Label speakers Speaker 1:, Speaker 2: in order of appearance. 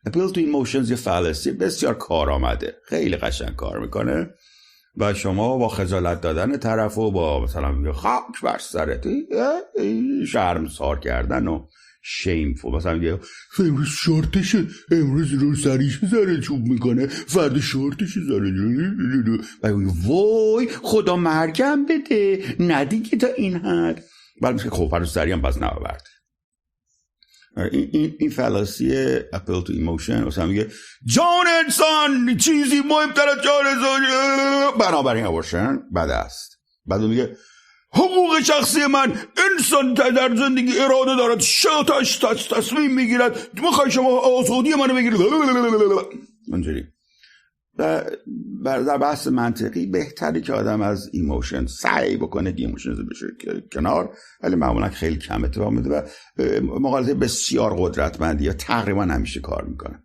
Speaker 1: appeal to emotions یه فلسفه بسیار کارآمده، خیلی قشنگ کار میکنه و شما با خجالت دادن طرف و با مثلا میگه خاک بر سرت، شرمسار کردن و شیمفول، مثلا میگه امروز شورتشه، امروز رو سریش زره چوب میکنه، فردا شورتش زره، و وای خدا مرگم بده ندیگه تا این حد، بعد میگه خب فردا سری هم باز نبرد. این فلسفه appeal to emotion مثلا میگه جان انسان چیزی مهمتر از جان انسان، بنابراین ابورشن بد است. بعد میگه حقوق شخصی من، انسان در زندگی اراده دارد، شاتش تصمیم میگیرد، میخوای شما آزادی منو بگیرید اونجوری. در بحث منطقی بهتری که آدم از ایموشن سعی بکنه که ایموشن بشه کنار، ولی معمولا خیلی کم اتفاق میفته و مقالطه بسیار قدرتمندی یا تقریبا همیشه کار میکنه.